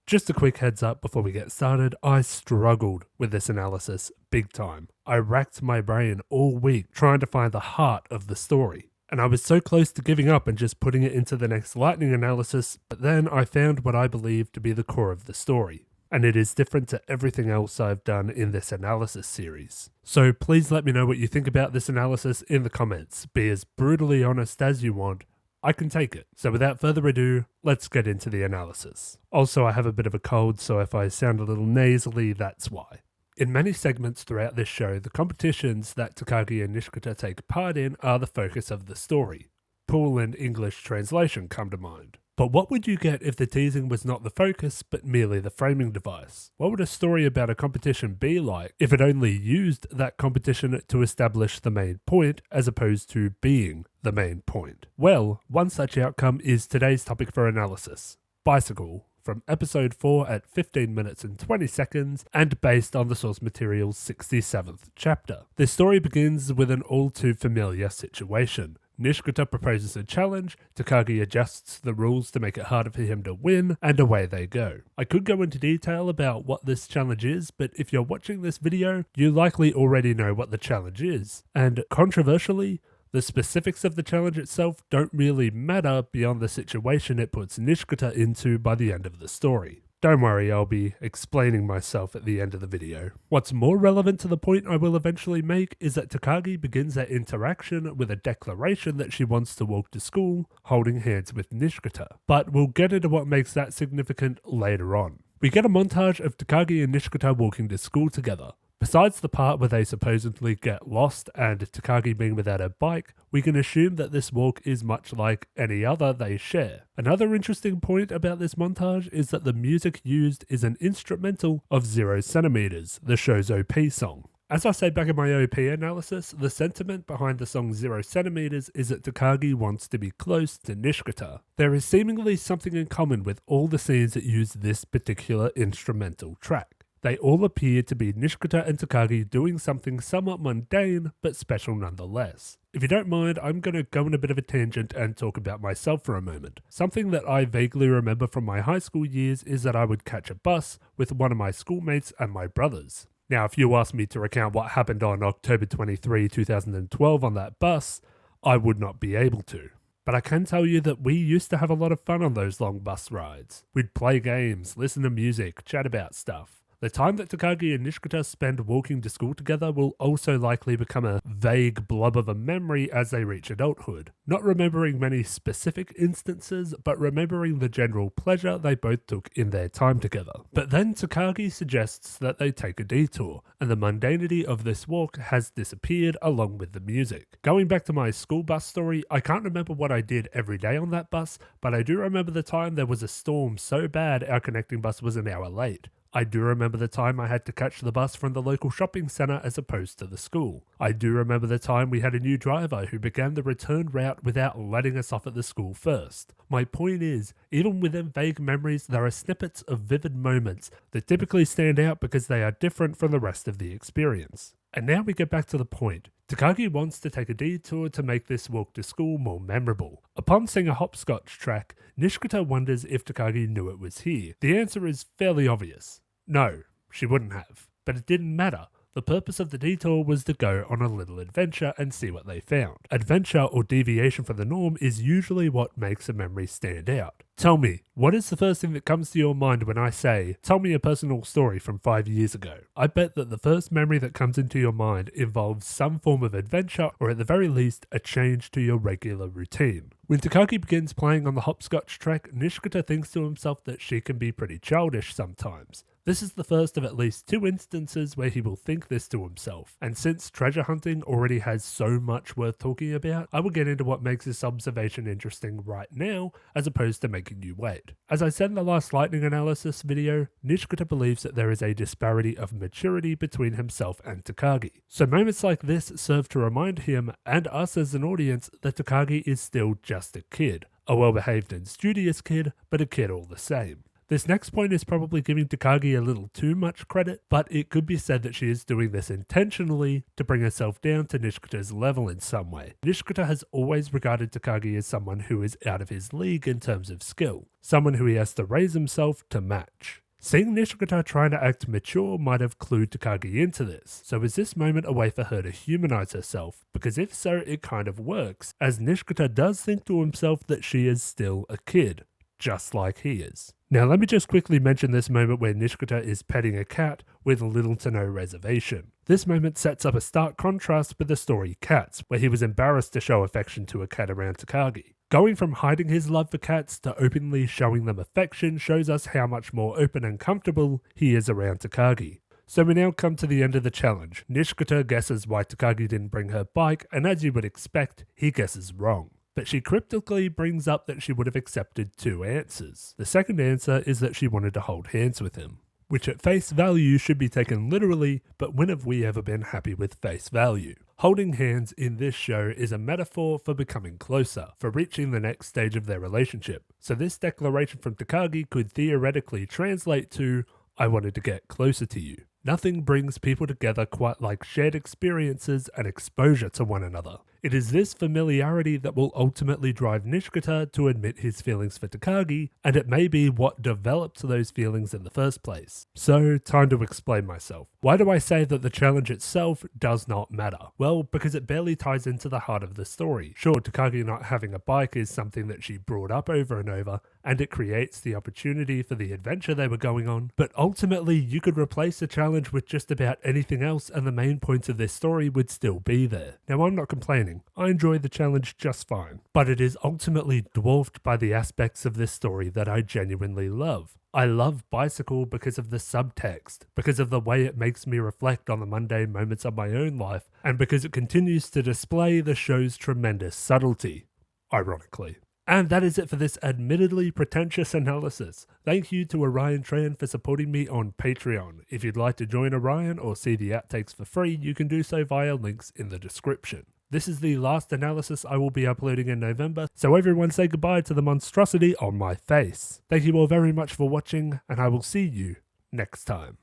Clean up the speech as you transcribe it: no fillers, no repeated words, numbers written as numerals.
Just a quick heads up before we get started, I struggled with this analysis big time. I racked my brain all week trying to find the heart of the story. And I was so close to giving up and just putting it into the next lightning analysis, but then I found what I believe to be the core of the story. And it is different to everything else I've done in this analysis series. So please let me know what you think about this analysis in the comments. Be as brutally honest as you want. I can take it. So without further ado, let's get into the analysis. Also, I have a bit of a cold, so if I sound a little nasally, that's why. In many segments throughout this show, the competitions that Takagi and Nishikata take part in are the focus of the story. Pool and English translation come to mind. But what would you get if the teasing was not the focus, but merely the framing device? What would a story about a competition be like if it only used that competition to establish the main point, as opposed to being the main point? Well, one such outcome is today's topic for analysis: Bicycle, from episode 4 at 15 minutes and 20 seconds, and based on the source material's 67th chapter. This story begins with an all too familiar situation. Nishikata proposes a challenge, Takagi adjusts the rules to make it harder for him to win, and away they go. I could go into detail about what this challenge is, but if you're watching this video, you likely already know what the challenge is. And controversially, the specifics of the challenge itself don't really matter beyond the situation it puts Nishikata into by the end of the story. Don't worry, I'll be explaining myself at the end of the video. What's more relevant to the point I will eventually make is that Takagi begins their interaction with a declaration that she wants to walk to school, holding hands with Nishikata. But we'll get into what makes that significant later on. We get a montage of Takagi and Nishikata walking to school together. Besides the part where they supposedly get lost and Takagi being without her bike, we can assume that this walk is much like any other they share. Another interesting point about this montage is that the music used is an instrumental of 0 centimeters, the show's OP song. As I said back in my OP analysis, the sentiment behind the song 0 centimeters is that Takagi wants to be close to Nishikata. There is seemingly something in common with all the scenes that use this particular instrumental track. They all appear to be Nishikata and Takagi doing something somewhat mundane, but special nonetheless. If you don't mind, I'm going to go on a bit of a tangent and talk about myself for a moment. Something that I vaguely remember from my high school years is that I would catch a bus with one of my schoolmates and my brothers. Now, if you ask me to recount what happened on October 23, 2012 on that bus, I would not be able to. But I can tell you that we used to have a lot of fun on those long bus rides. We'd play games, listen to music, chat about stuff. The time that Takagi and Nishikata spend walking to school together will also likely become a vague blob of a memory as they reach adulthood, not remembering many specific instances, but remembering the general pleasure they both took in their time together. But then Takagi suggests that they take a detour, and the mundanity of this walk has disappeared along with the music. Going back to my school bus story, I can't remember what I did every day on that bus, but I do remember the time there was a storm so bad our connecting bus was an hour late. I do remember the time I had to catch the bus from the local shopping centre as opposed to the school. I do remember the time we had a new driver who began the return route without letting us off at the school first. My point is, even within vague memories, there are snippets of vivid moments that typically stand out because they are different from the rest of the experience. And now we get back to the point. Takagi wants to take a detour to make this walk to school more memorable. Upon seeing a hopscotch track, Nishikata wonders if Takagi knew it was here. The answer is fairly obvious. No, she wouldn't have. But it didn't matter. The purpose of the detour was to go on a little adventure and see what they found. Adventure or deviation from the norm is usually what makes a memory stand out. Tell me, what is the first thing that comes to your mind when I say, tell me a personal story from 5 years ago? I bet that the first memory that comes into your mind involves some form of adventure, or at the very least, a change to your regular routine. When Takagi begins playing on the hopscotch track, Nishikata thinks to himself that she can be pretty childish sometimes. This is the first of at least 2 instances where he will think this to himself, and since treasure hunting already has so much worth talking about, I will get into what makes this observation interesting right now, as opposed to making you wait. As I said in the last lightning analysis video, Nishikata believes that there is a disparity of maturity between himself and Takagi. So moments like this serve to remind him, and us as an audience, that Takagi is still just a kid. A well-behaved and studious kid, but a kid all the same. This next point is probably giving Takagi a little too much credit, but it could be said that she is doing this intentionally to bring herself down to Nishikata's level in some way. Nishikata has always regarded Takagi as someone who is out of his league in terms of skill, someone who he has to raise himself to match. Seeing Nishikata trying to act mature might have clued Takagi into this, so is this moment a way for her to humanize herself? Because if so, it kind of works, as Nishikata does think to himself that she is still a kid, just like he is. Now let me just quickly mention this moment where Nishikata is petting a cat with little to no reservation. This moment sets up a stark contrast with the story Cats, where he was embarrassed to show affection to a cat around Takagi. Going from hiding his love for cats to openly showing them affection shows us how much more open and comfortable he is around Takagi. So we now come to the end of the challenge. Nishikata guesses why Takagi didn't bring her bike, and as you would expect, he guesses wrong. But she cryptically brings up that she would have accepted two answers. The second answer is that she wanted to hold hands with him, which at face value should be taken literally, but when have we ever been happy with face value? Holding hands in this show is a metaphor for becoming closer, for reaching the next stage of their relationship. So this declaration from Takagi could theoretically translate to, I wanted to get closer to you. Nothing brings people together quite like shared experiences and exposure to one another. It is this familiarity that will ultimately drive Nishikata to admit his feelings for Takagi, and it may be what developed those feelings in the first place. So, time to explain myself. Why do I say that the challenge itself does not matter? Well, because it barely ties into the heart of the story. Sure, Takagi not having a bike is something that she brought up over and over, and it creates the opportunity for the adventure they were going on, but ultimately you could replace the challenge with just about anything else and the main points of this story would still be there. Now I'm not complaining, I enjoy the challenge just fine, but it is ultimately dwarfed by the aspects of this story that I genuinely love. I love Bicycle because of the subtext, because of the way it makes me reflect on the mundane moments of my own life, and because it continues to display the show's tremendous subtlety, ironically. And that is it for this admittedly pretentious analysis. Thank you to Orion Tran for supporting me on Patreon. If you'd like to join Orion or see the outtakes for free, you can do so via links in the description. This is the last analysis I will be uploading in November, so everyone say goodbye to the monstrosity on my face. Thank you all very much for watching, and I will see you next time.